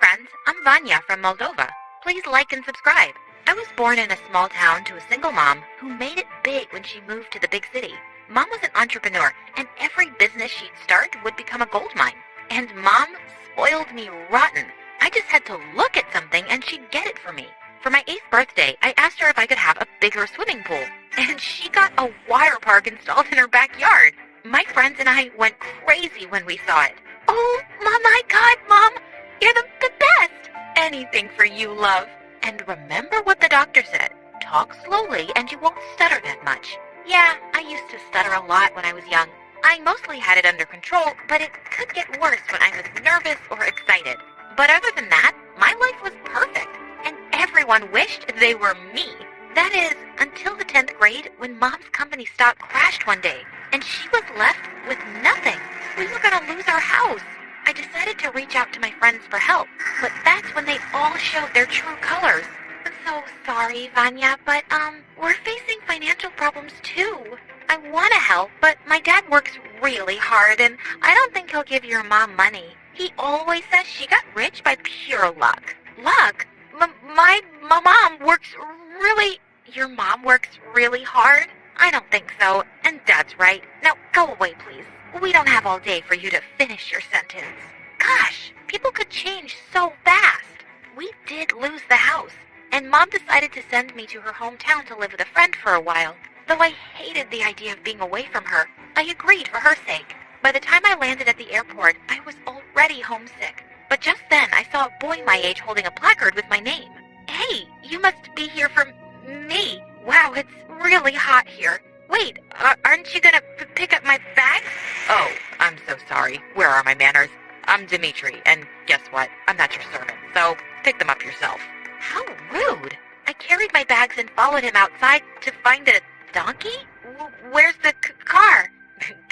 friends, I'm Vanya from Moldova. Please like and subscribe. I was born in a small town to a single mom who made it big when she moved to the big city. Mom was an entrepreneur, and every business she'd start would become a gold mine. And Mom spoiled me rotten. I just had to look at something and she'd get it for me. For my 8th birthday, I asked her if I could have a bigger swimming pool, and she got a water park installed in her backyard. My friends and I went crazy when we saw it. Oh, my God, Mom, you're the best. Anything for you, love. And remember what the doctor said. Talk slowly and you won't stutter that much. Yeah, I used to stutter a lot when I was young. I mostly had it under control, but it could get worse when I was nervous or excited. But other than that, my life was perfect, and everyone wished they were me. That is, until the 10th grade, when Mom's company stock crashed one day, and she was left with nothing. We were going to lose our house. I decided to reach out to my friends for help, but that's when they all showed their true colors. I'm so sorry, Vanya, but, we're facing financial problems too. I want to help, but my dad works really hard, and I don't think he'll give your mom money. He always says she got rich by pure luck. Luck? My mom works really... Your mom works really hard? I don't think so, and Dad's right. Now, go away, please. We don't have all day for you to finish your sentence. Gosh, people could change so fast. We did lose the house, and Mom decided to send me to her hometown to live with a friend for a while. Though I hated the idea of being away from her, I agreed for her sake. By the time I landed at the airport, I was already homesick. But just then, I saw a boy my age holding a placard with my name. Hey, you must be here for me. Wow, it's really hot here. Wait, aren't you gonna pick up my bags? Oh, I'm so sorry. Where are my manners? I'm Dimitri, and guess what? I'm not your servant, so pick them up yourself. How rude. I carried my bags and followed him outside to find a donkey? Where's the car?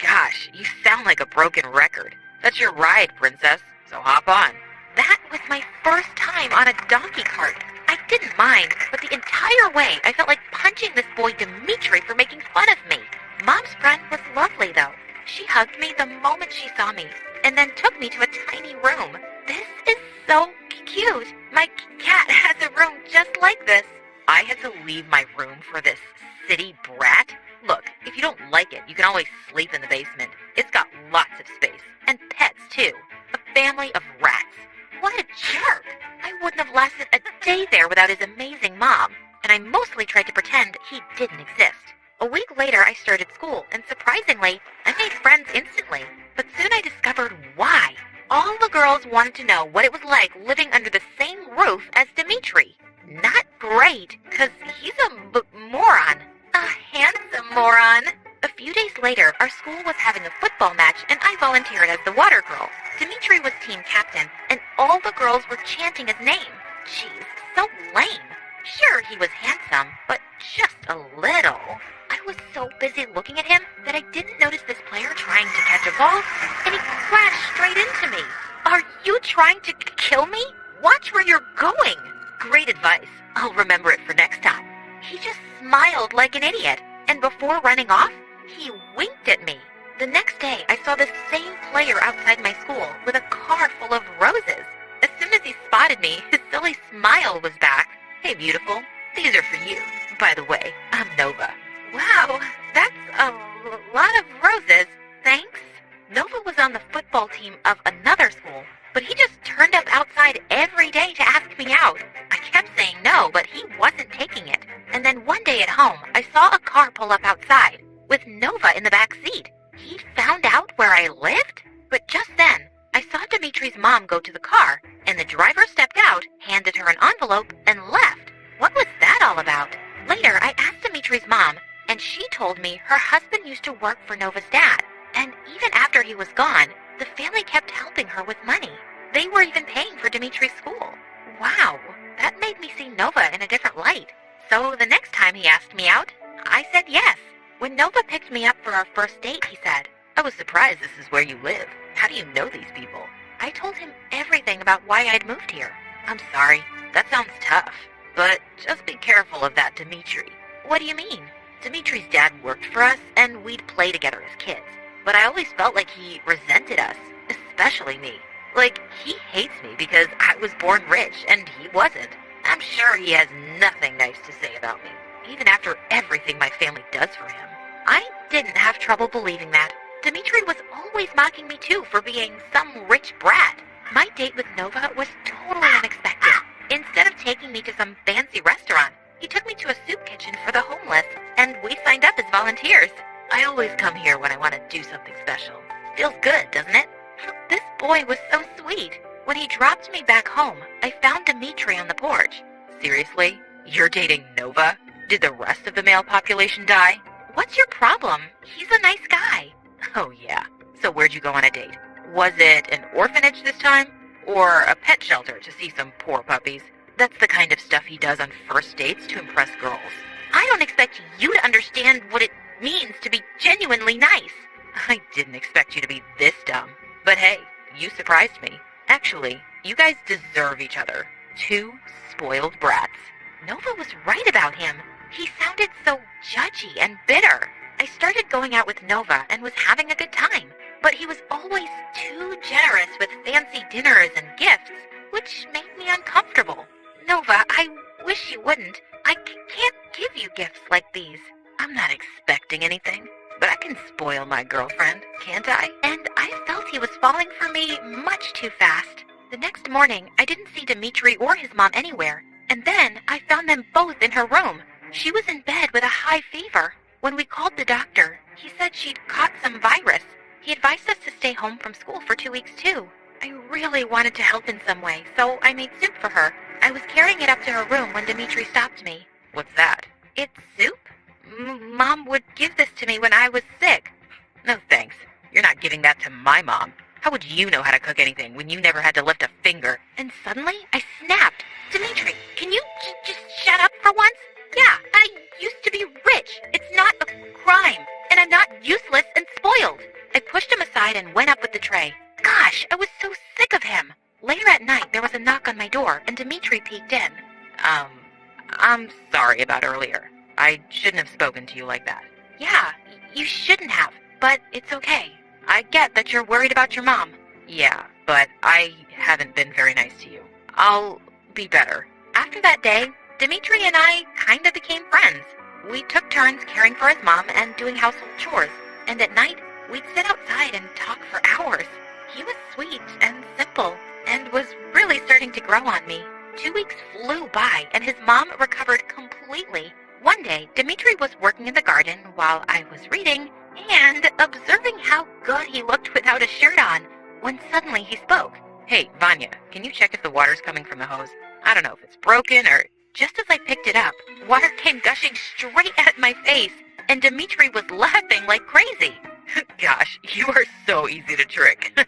Gosh, you sound like a broken record. That's your ride, princess, so hop on. That was my first time on a donkey cart. I didn't mind, but the entire way I felt like punching this boy Dimitri for making fun of me. Mom's friend was lovely, though. She hugged me the moment she saw me, and then took me to a tiny room. This is so cute. My cat has a room just like this. I had to leave my room for this city brat? Look, if you don't like it, you can always sleep in the basement. It's got lots of space, and pets, too. A family of rats. What a jerk! I wouldn't have lasted a day there without his amazing mom, and I mostly tried to pretend he didn't exist. A week later, I started school, and surprisingly, I made friends instantly. But soon I discovered why. All the girls wanted to know what it was like living under the same roof as Dimitri. Not great, 'cause he's a moron. A handsome moron. A few days later, our school was having a football match, and I volunteered as the water girl. Dimitri was team captain, and all the girls were chanting his name. Jeez, so lame. Sure, he was handsome, but just a little. I was so busy looking at him that I didn't notice this player trying to catch a ball, and he crashed straight into me. Are you trying to kill me? Watch where you're going. Great advice. I'll remember it for next time. He just smiled like an idiot, and before running off, he winked at me. The next day, I saw the same player outside my school with a car full of roses. As soon as he spotted me, his silly smile was back. Hey, beautiful, these are for you. By the way, I'm Nova. Wow, that's a lot of roses. Thanks. Nova was on the football team of another school, but he just turned up outside every day to ask me out. I kept saying no, but he wasn't taking it. And then one day at home, I saw a car pull up outside with Nova in the back seat. He'd found out where I lived? But just then, I saw Dimitri's mom go to the car, and the driver stepped out, handed her an envelope, and left. What was that all about? Later, I asked Dimitri's mom, and she told me her husband used to work for Nova's dad, and even after he was gone, the family kept helping her with money. They were even paying for Dimitri's school. Wow, that made me see Nova in a different light. So the next time he asked me out, I said yes. When Nova picked me up for our first date, he said, I was surprised this is where you live. How do you know these people? I told him everything about why I'd moved here. I'm sorry, that sounds tough. But just be careful of that Dimitri. What do you mean? Dimitri's dad worked for us, and we'd play together as kids. But I always felt like he resented us, especially me. Like, he hates me because I was born rich and he wasn't. I'm sure he has nothing nice to say about me, even after everything my family does for him. I didn't have trouble believing that. Dimitri was always mocking me too for being some rich brat. My date with Nova was totally unexpected. Instead of taking me to some fancy restaurant, he took me to a soup kitchen for the homeless, and we signed up as volunteers. I always come here when I want to do something special. Feels good, doesn't it? This boy was so sweet. When he dropped me back home, I found Dimitri on the porch. Seriously? You're dating Nova? Did the rest of the male population die? What's your problem? He's a nice guy. Oh yeah. So where'd you go on a date? Was it an orphanage this time? Or a pet shelter to see some poor puppies? That's the kind of stuff he does on first dates to impress girls. I don't expect you to understand what it means to be genuinely nice. I didn't expect you to be this dumb. But hey, you surprised me. Actually, you guys deserve each other. Two spoiled brats. Nova was right about him. He sounded so judgy and bitter. I started going out with Nova and was having a good time, but he was always too generous with fancy dinners and gifts, which made me uncomfortable. Nova, I wish you wouldn't. I can't give you gifts like these. I'm not expecting anything, but I can spoil my girlfriend, can't I? And I felt he was falling for me much too fast. The next morning, I didn't see Dimitri or his mom anywhere, and then I found them both in her room. She was in bed with a high fever. When we called the doctor, he said she'd caught some virus. He advised us to stay home from school for 2 weeks, too. I really wanted to help in some way, so I made soup for her. I was carrying it up to her room when Dimitri stopped me. What's that? It's soup? Mom would give this to me when I was sick. No thanks. You're not giving that to my mom. How would you know how to cook anything when you never had to lift a finger? And suddenly, I snapped. Dimitri, can you just shut up for once? Yeah, I used to be rich. It's not a crime. And I'm not useless and spoiled. I pushed him aside and went up with the tray. Gosh, I was so sick of him. Later at night, there was a knock on my door, and Dimitri peeked in. I'm sorry about earlier. I shouldn't have spoken to you like that. Yeah, you shouldn't have, but it's okay. I get that you're worried about your mom. Yeah, but I haven't been very nice to you. I'll be better. After that day, Dimitri and I kind of became friends. We took turns caring for his mom and doing household chores, and at night, we'd sit outside and talk for hours. He was sweet and simple, and was really starting to grow on me. 2 weeks flew by, and his mom recovered completely. One day, Dimitri was working in the garden while I was reading, and observing how good he looked without a shirt on, when suddenly he spoke. Hey, Vanya, can you check if the water's coming from the hose? I don't know if it's broken or... Just as I picked it up, water came gushing straight at my face, and Dimitri was laughing like crazy. Gosh, you are so easy to trick.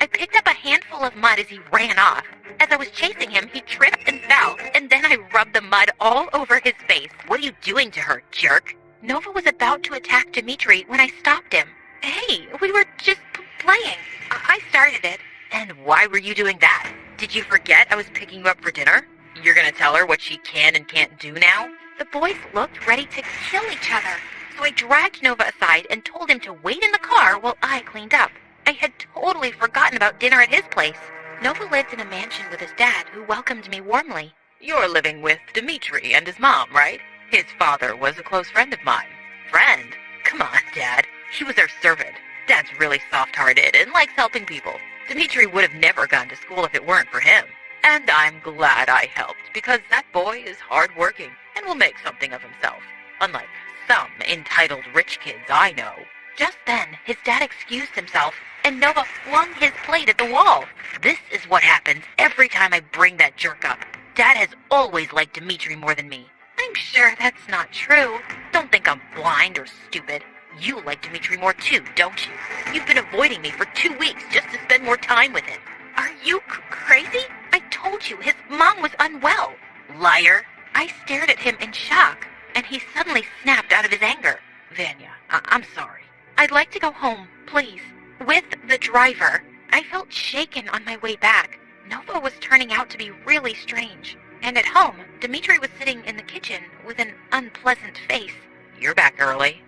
I picked up a handful of mud as he ran off. As I was chasing him, he tripped and fell, and then I rubbed the mud all over his face. What are you doing to her, jerk? Nova was about to attack Dimitri when I stopped him. Hey, we were just playing. I started it. And why were you doing that? Did you forget I was picking you up for dinner? You're gonna tell her what she can and can't do now? The boys looked ready to kill each other, so I dragged Nova aside and told him to wait in the car while I cleaned up. I had totally forgotten about dinner at his place. Nova lived in a mansion with his dad, who welcomed me warmly. You're living with Dimitri and his mom, right? His father was a close friend of mine. Friend? Come on, Dad. He was our servant. Dad's really soft-hearted and likes helping people. Dimitri would have never gone to school if it weren't for him. And I'm glad I helped, because that boy is hard-working and will make something of himself. Unlike some entitled rich kids I know. Just then, his dad excused himself, and Nova flung his plate at the wall. This is what happens every time I bring that jerk up. Dad has always liked Dimitri more than me. I'm sure that's not true. Don't think I'm blind or stupid. You like Dimitri more too, don't you? You've been avoiding me for 2 weeks just to spend more time with him. Are you crazy? I told you his mom was unwell. Liar. I stared at him in shock, and he suddenly snapped out of his anger. Vanya, I'm sorry. I'd like to go home, please. With the driver. I felt shaken on my way back. Nova was turning out to be really strange. And at home, Dimitri was sitting in the kitchen with an unpleasant face. You're back early.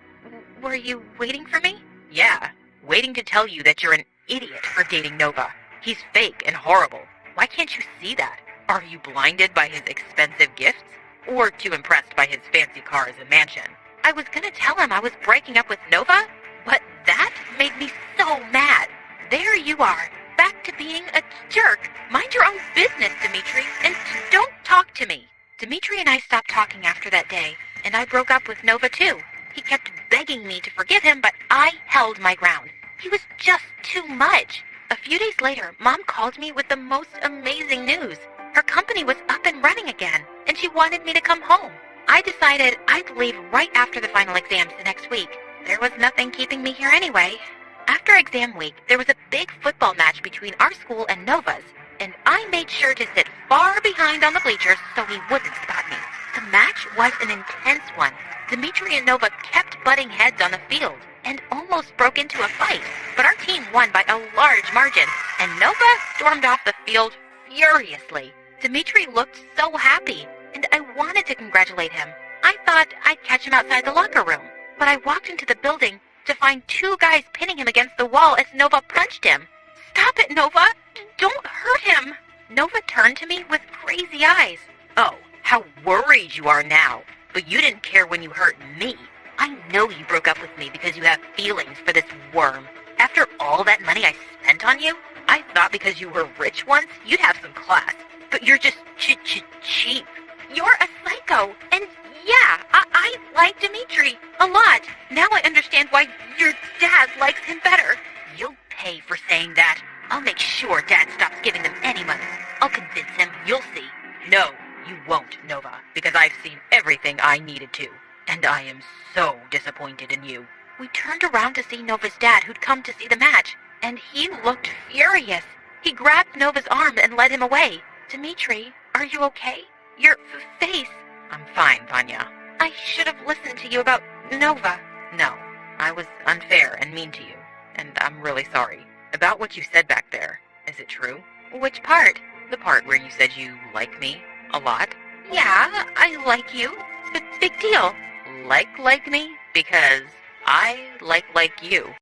Were you waiting for me? Yeah, waiting to tell you that you're an idiot for dating Nova. He's fake and horrible. Why can't you see that? Are you blinded by his expensive gifts? Or too impressed by his fancy cars and mansion? I was gonna tell him I was breaking up with Nova, but that made me so mad. There you are, back to being a jerk. Mind your own business, Dimitri, and don't talk to me. Dimitri and I stopped talking after that day, and I broke up with Nova too. He kept begging me to forgive him, but I held my ground. He was just too much. A few days later, Mom called me with the most amazing news. Her company was up and running again, and she wanted me to come home. I decided I'd leave right after the final exams the next week. There was nothing keeping me here anyway. After exam week, there was a big football match between our school and Nova's, and I made sure to sit far behind on the bleachers so he wouldn't spot me. The match was an intense one. Dimitri and Nova kept butting heads on the field and almost broke into a fight, but our team won by a large margin, and Nova stormed off the field furiously. Dimitri looked so happy, and I wanted to congratulate him. I thought I'd catch him outside the locker room, but I walked into the building to find two guys pinning him against the wall as Nova punched him. "Stop it, Nova! Don't hurt him!" Nova turned to me with crazy eyes. "Oh, how worried you are now. But you didn't care when you hurt me. I know you broke up with me because you have feelings for this worm. After all that money I spent on you, I thought because you were rich once, you'd have some class. But you're just cheap. You're a psycho. And yeah, I like Dimitri a lot. Now I understand why your dad likes him better. You'll pay for saying that. I'll make sure Dad stops giving them any money. I'll convince him. You'll see." "No, you won't, Nova, because I've seen everything I needed to. And I am so disappointed in you." We turned around to see Nova's dad, who'd come to see the match, and he looked furious. He grabbed Nova's arm and led him away. "Dimitri, are you okay? Your face..." "I'm fine, Vanya. I should have listened to you about Nova." "No, I was unfair and mean to you, and I'm really sorry. About what you said back there, is it true?" "Which part?" "The part where you said you like me a lot." "Yeah, I like you. Big deal." Like me? Because I like you."